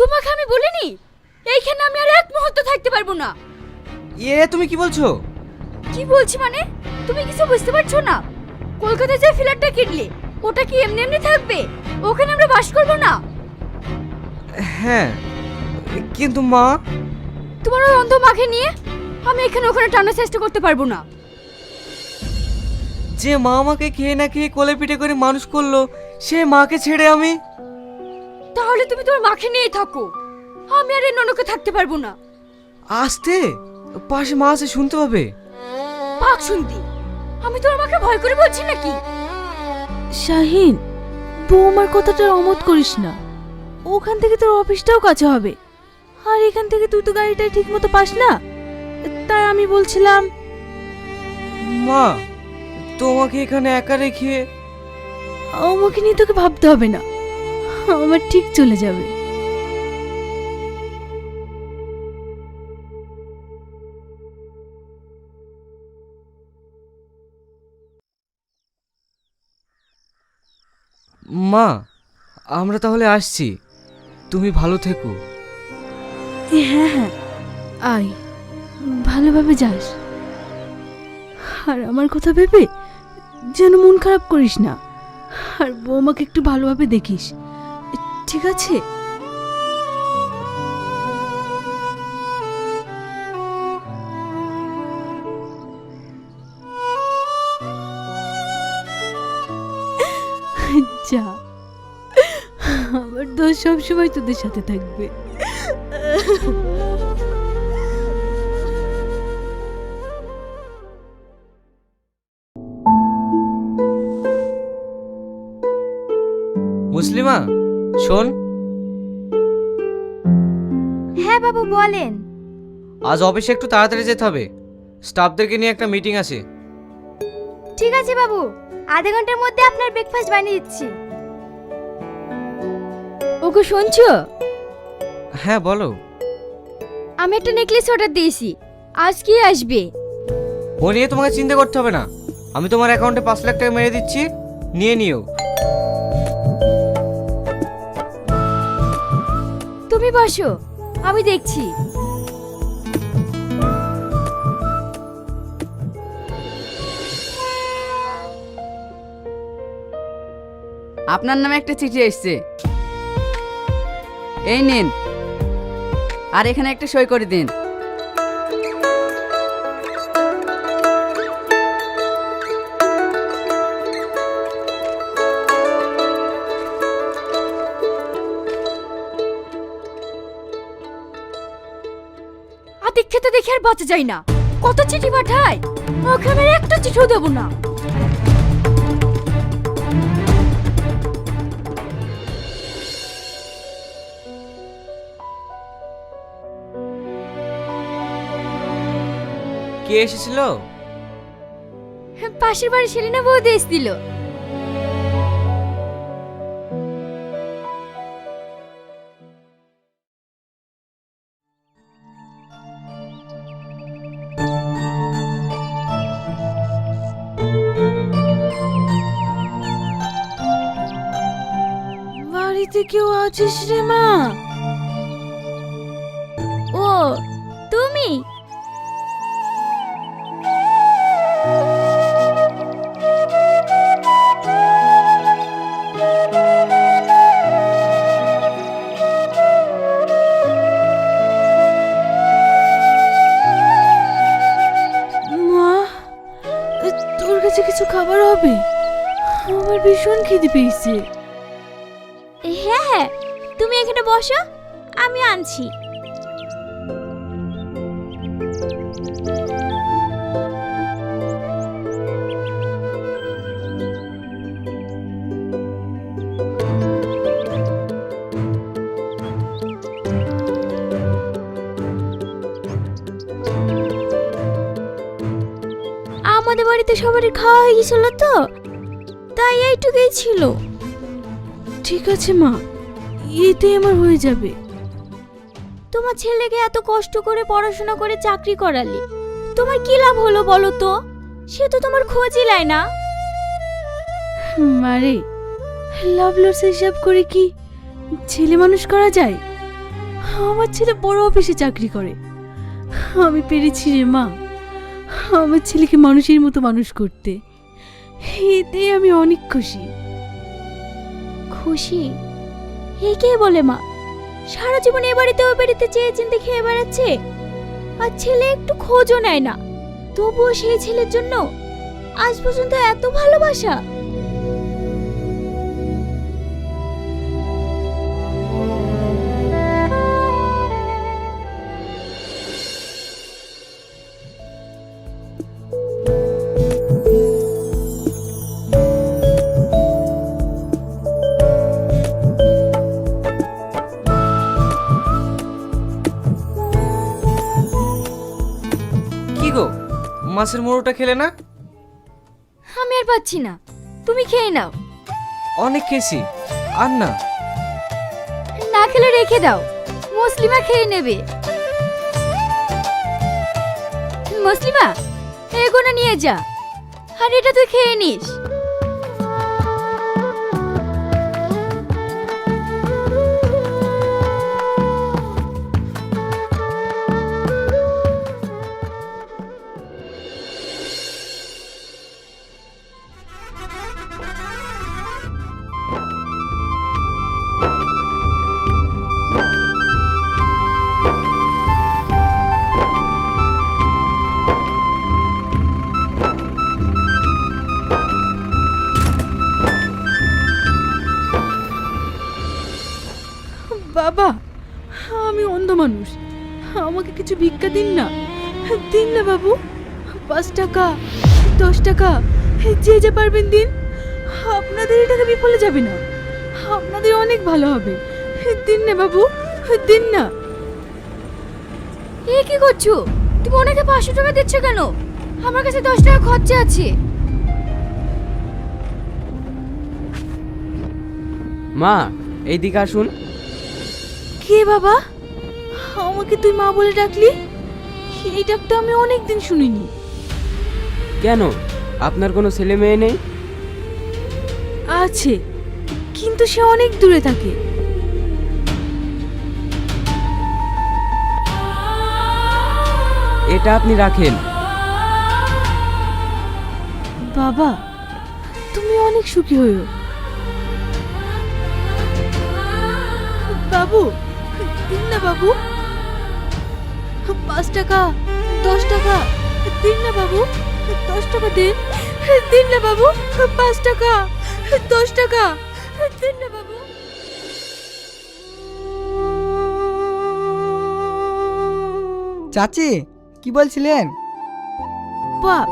তোমাকে আমি বলিনি এইখানে আমি আর এক মুহূর্ত থাকতে পারবো না। তুমি কি বলছো? কি বলছি মানে? তুমি কিছু বুঝতে পারছো না? কলকাতায় যে ফ্ল্যাটটা কিনলে ওটা কি এমনি এমনি থাকবে? ওখানে আমরা বাস করবো না। হ্যাঁ, কিন্তু মা। তোমার ওই অন্ধ মাকে নিয়ে আমি এখানে ওখানে টানার চেষ্টা করতে পারবো না। যে মা আমাকে খেয়ে না খেয়ে কোলে পিঠে করে মানুষ করলো, সে মাকে ছেড়ে আমি? তাহলে তুমি তোমার মাকে নিয়েই থাকো, আমি আর এই ননকে থাকতে পারবো না। আসতে পাশে মা আছে, শুনতে পাবে। পাক শুনতি, আমি তোমার মাকে ভয় করে বলছি নাকি? শাহিন, বৌমার কথাটা অমত করিস না। ওখান থেকে তোর অফিসটাও কাছে হবে, আর এখান থেকে তুই তো গাড়িটা ঠিক মতো পাস না। তাই আমি বলছিলাম। মা, তোমাকে এখানে একা রেখে আমাকে নিয়ে তোকে ভাবতে হবে না, আমার ঠিক চলে যাবে। মা, আমরা তাহলে আসছি, তুমি ভালো থেকো। হ্যাঁ হ্যাঁ, আয়, ভালোভাবে যাস। আর আমার কথা ভেবে যেন মন খারাপ করিস না, আর বৌমাকে একটু ভালোভাবে দেখিস, ঠিক আছে? যা, আমার দোষ সবসময় তোদের সাথে থাকবে। মুসলিমা, শোন। হ্যাঁ বাবু বলেন। আজ অফিসে একটু তাড়াতাড়ি যেতে হবে, স্টাফদেরকে নিয়ে একটা মিটিং আছে। ঠিক আছে বাবু, আধা ঘন্টার মধ্যে আপনার ব্রেকফাস্ট বানিয়ে দিচ্ছি। ওকে শুনছো? হ্যাঁ বলো। আমি একটা নেকলেস অর্ডার দিয়েছি, আজ কি আসবে? ও নিয়ে তোমাকে চিন্তা করতে হবে না, আমি তোমার অ্যাকাউন্টে 5 লাখ টাকা মেরে দিচ্ছি, নিয়ে নিও। তুমি বসো, আমি দেখছি। আপনার নামে একটা চিঠি এসেছে, এই নিন, আর এখানে একটা সই করে দিন। আদিক খেতে দেখে আর বাঁচা যায় না, কত চিঠি পাঠায়, ওকে আমি আর একটা চিঠিও দেবো না। কে এসেছিল? পাশের বাড়ি সেলিনা বৌদি এসেছিল। বাড়িতে কেউ আছিস রে মা? ও তুমি? মা, তোর কাছে কিছু খাবার হবে? আমার ভীষণ খিদে পেয়েছে। হ্যাঁ হ্যাঁ, তুমি এখানে বসো, আমি আনছি। আমাদের বাড়িতে সবারই খাওয়া হয়ে গেছিল তো, তাই এইটুকুই ছিল। ঠিক আছে মা, এতে আমার হয়ে যাবে। তোমার ছেলেকে এত কষ্ট করে পড়াশোনা করে চাকরি করালে তোমার কি লাভ হলো বলো তো? সে তো তোমার খোঁজই নেয় না। মারে, লাভ লস হিসাব করে কি ছেলে মানুষ করা যায়? আমার ছেলে বড় অফিসে চাকরি করে। আমি পেরেছি রে মা, আমার ছেলেকে মানুষের মতো মানুষ করতে। এতে আমি অনেক খুশি। খুশি? এ কে বলে মা? সারা জীবন এ বাড়িতে ওই বাড়িতে চেয়ে চিনতে খেয়ে বেড়াচ্ছে, আর ছেলে একটু খোঁজও নেয় না। তবুও সেই ছেলের জন্য আজ পর্যন্ত এত ভালোবাসা। কি গো, মাছের মোড়োটা খেলে না? আমি আর পাচ্ছি না, তুমি খেয়ে নাও। অনেক খেয়েছি, আর না। না খেলে রেখে দাও, মুসলিমা খেয়ে নেবে। মুসলিমা, এগুলো নিয়ে যা, আর এটা তুই খেয়ে নিস। বাবা, আমি অন্ধ মানুষ, আমাকে কিছু ভিক্ষা দিন না। দিন না বাবু, 5 টাকা 10 টাকা যে যে পারবেন দিন। আপনাদের এই টাকা বিফলে যাবে না, আপনাদের অনেক ভালো হবে। দিন না বাবু, দিন না। এ কি করছো? তুমি ওনাকে 500 টাকা দিচ্ছ কেন? আমার কাছে 10 টাকা খরচা আছে। মা, এইদিকে আসুন। কে বাবা? আমাকে তুই মা বলে ডাকলি? এই ডাকটা আমি অনেক দিন শুনিনি। কেন, আপনার কোনো ছেলে মেয়ে নেই? আছে, কিন্তু সে অনেক দূরে থাকে। এটা আপনি রাখেন। বাবা, তুমি অনেক সুখী হইও। বাবু, দিন না বাবু, 5 টাকা 10 টাকা দিন না বাবু, 10 টাকা দিন। দিন না বাবু, 5 টাকা 10 টাকা দিন না বাবু। চাচি, কি বলছিলেন? বাপ,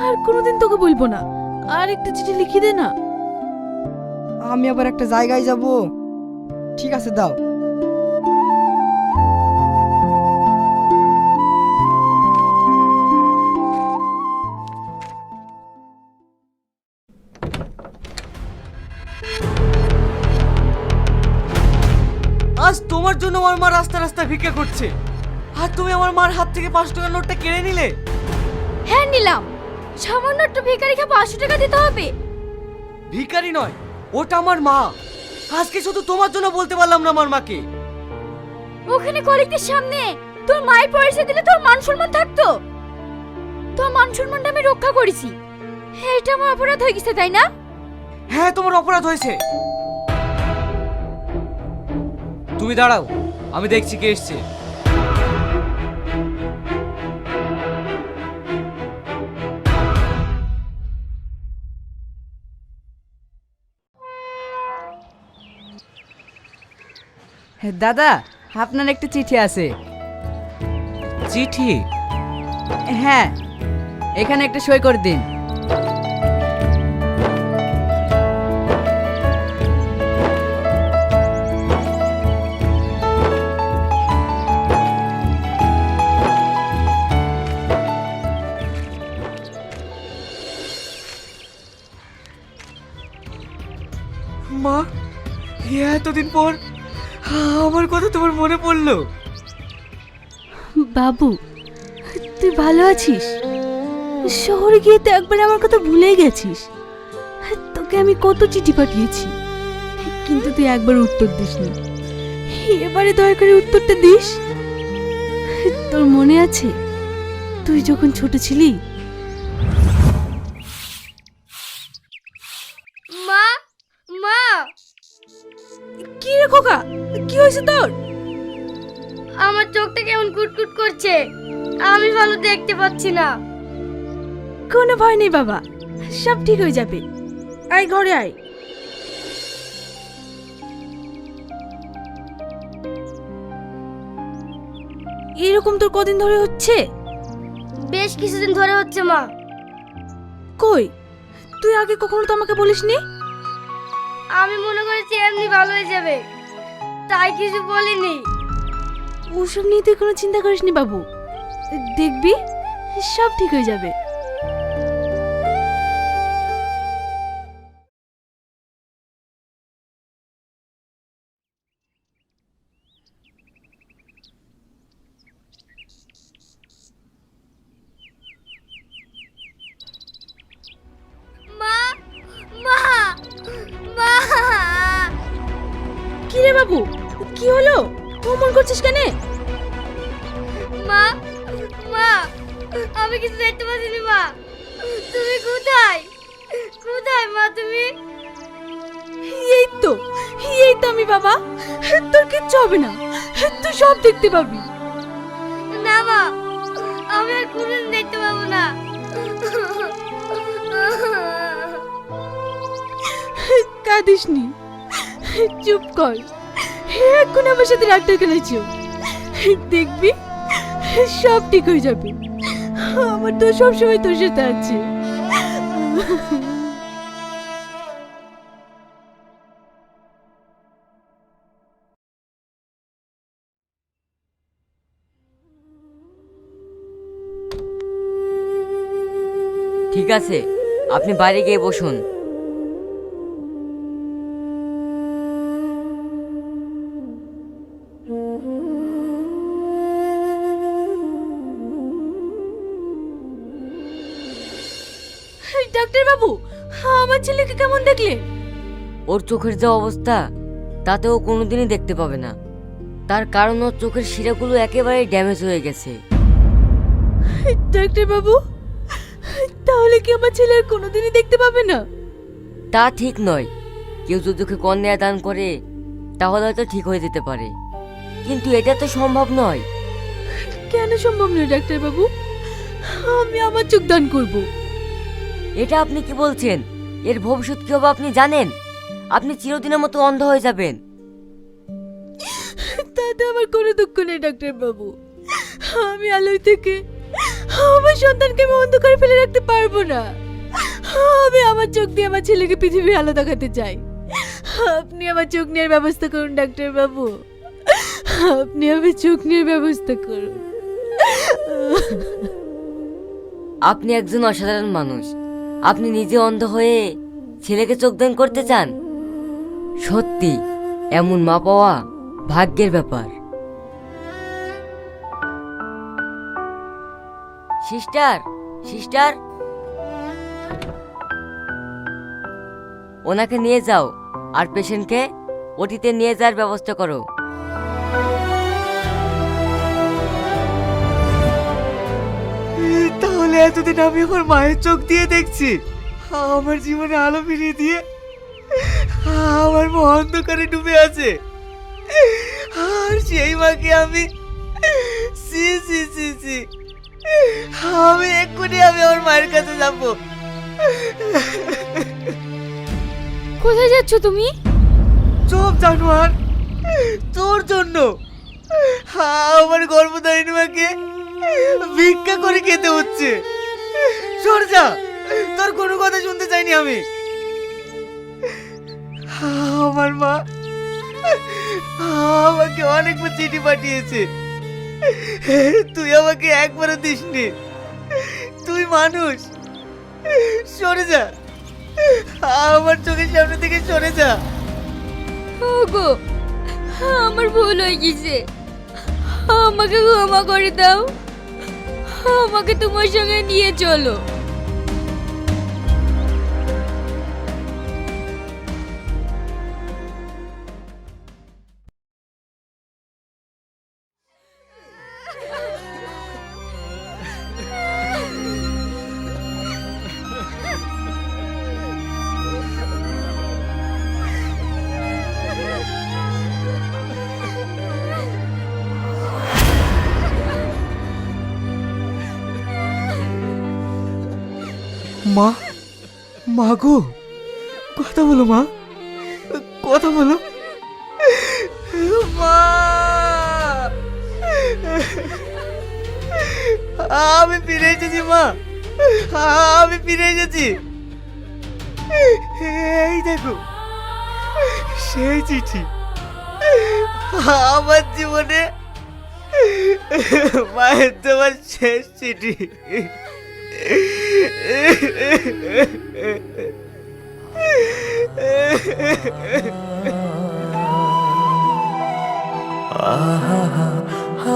আর কোনোদিন তোকে বলবো না, আর একটা চিঠি লিখে দে না। আমি আবার একটা জায়গায় যাব। ঠিক আছে, দাও। আজ তোমার জন্য আমার মা রাস্তা রাস্তা ভিক্ষা করছে, আর তুমি আমার মার হাত থেকে 5 টাকার নোটটা কেড়ে নিলে। হ্যাঁ নিলাম, সামান্য একটু ভিখারিকে 500 টাকা দিতে হবে? ভিখারি নয়, ওটা আমার মা। আজকে শুধু তোমার জন্য বলতে পারলাম না আমার মাকে। ওখানে কলিগদের সামনে তোর মায়ের পয়সা দিলে তোর মান সম্মান থাকতো? তোর মান সম্মানটা আমি রক্ষা করেছি, এটা আমার অপরাধ হয়ে গেছে, তাই না? হ্যাঁ, তোমার অপরাধ হয়েছে। তুমি দাঁড়াও, আমি দেখছি কে এসছে। দাদা, আপনার একটা চিঠি আছে। চিঠি? হ্যাঁ, এখানে একটা সই করে দিন। মা, এতদিন পর আমার কথা তোমার মনে পড়লো। বাবু, তুই ভালো আছিস? শহরে গিয়ে তো একবার আমার কথা ভুলে গেছিস। তোকে আমি কত চিঠি পাঠিয়েছি, কিন্তু তুই একবার উত্তর দিসনি। এবারে দয়া করে উত্তরটা দিস। তোর মনে আছে তুই যখন ছোট ছিলি? মা মা কি রে খোকা, কি হয়েছে তোর? আমার চোখটা কেমন কুটকুট করছে, আমি ভালো দেখতে পাচ্ছি না। কোনো ভয় নেই বাবা, সব ঠিক হয়ে যাবে। আয় ঘরে আয়। এরকম তোর কদিন ধরে হচ্ছে? বেশ কিছুদিন ধরে হচ্ছে মা। কই, তুই আগে কখনো তো আমাকে বলিসনি। আমি মনে করেছি এমনি ভালো হয়ে যাবে, তাই কিছু বলিনি। ওসব নিয়ে তুই কোনো চিন্তা করিসনি বাবু, দেখবি সব ঠিক হয়ে যাবে। মা মা মা কি রে বাবু, কি হলো? অমন করছিস কেন? মা মা আমি কিছু দেখতে পাচ্ছি না। মা তুমি কোথায়? কোথায় মা তুমি? এই তো আমি বাবা, তোর কিচ্ছু হবে না, তুই সব দেখতে পাবি। না মা, আমি আর কোনোদিন দেখতে পাবো না। কাঁদিসনি, চুপ কর। এখন আমার সাথে ডাক্তার খেলেছো, দেখবি সব ঠিক হয়ে যাবে। আমার তো সবসময় তোর সাথে আছে। ঠিক আছে, আপনি বাইরে গিয়ে বসুন। ডাক্তার বাবু, আমার ছেলেকে কেমন দেখলে? ওর চোখের যে অবস্থা, তাতে ও কোনোদিনই দেখতে পাবে না। তার কারণ ওর চোখের শিরাগুলো একেবারে ড্যামেজ হয়ে গেছে। ডাক্তার বাবু, তাহলে কি আমার ছেলে আর কোনোদিনই দেখতে পাবে না? তা ঠিক নয়। কেউ যদি ওকে কর্নিয়া দান করে তাহলে হয়তো ঠিক হয়ে যেতে পারে, কিন্তু এটা তো সম্ভব নয়। কেন সম্ভব নয় ডাক্তার বাবু? আমি আমার চোখ দান করব। এটা আপনি কি বলছেন? এর ভবিষ্যৎ কি হবে আপনি জানেন? আপনি চিরদিনের মতো অন্ধ হয়ে যাবেন। তাতে আমার কোনো দুঃখ নেই ডাক্তার বাবু। আমি আলোয় থেকে আমার সন্তানকে আমি অন্ধকারে ফেলে রাখতে পারবো না। আমি আমার চোখ দিয়ে আমার ছেলেকে পৃথিবীর আলো দেখাতে চাই। আপনি আমার চোখ নেওয়ার ব্যবস্থা করুন ডাক্তার বাবু, আপনি আমার চোখ নেওয়ার ব্যবস্থা করুন। আপনি একজন অসাধারণ মানুষ। আপনি নিজে অন্ধ হয়ে ছেলেকে চোখ দান করতে চান? সত্যি এমন মা পাওয়া ভাগ্যের ব্যাপার। সিস্টার, সিস্টার, ওনাকে নিয়ে যাও আর পেশেন্টকে ওটিতে নিয়ে যাওয়ার ব্যবস্থা করো। তাহলে এতদিন আমি আমার মায়ের চোখ দিয়ে দেখছি, আমার জীবনে আলো ফিরিয়ে দিয়ে আমার মা অন্ধকারে ডুবে আছে। আর সেই মাকে আমি সি সি সি সি আমি এক্ষুনি আমার মায়ের কাছে যাব। কোথায় যাচ্ছ তুমি? চুপ জানোয়ার, তোর জন্য আমার গর্ভধারিণী মাকে ভিক্ষা করে খেতে হচ্ছে। সর যা, তোর কোনো কথা শুনতে চাইনি আমি। আমার মা আমাকে অনেকবার চিঠি পাঠিয়েছে, তুই আমাকে একবারও দিসনি। তুই মানুষ, সরে যা, আমার চোখের সামনে থেকে সরে যা। ওগো, আমার ভুল হয়ে গেছে, আমাকে ক্ষমা করে দাও, আমাকে তোমার সঙ্গে নিয়ে চলো। মা, মা গো, কথা বলো মা, কথা বলো মা। আমি ফিরে এসেছি মা, আমি ফিরে এসেছি। এই দেখো সেই চিঠি, আমার জীবনে মায়ের তোমার শেষ চিঠি।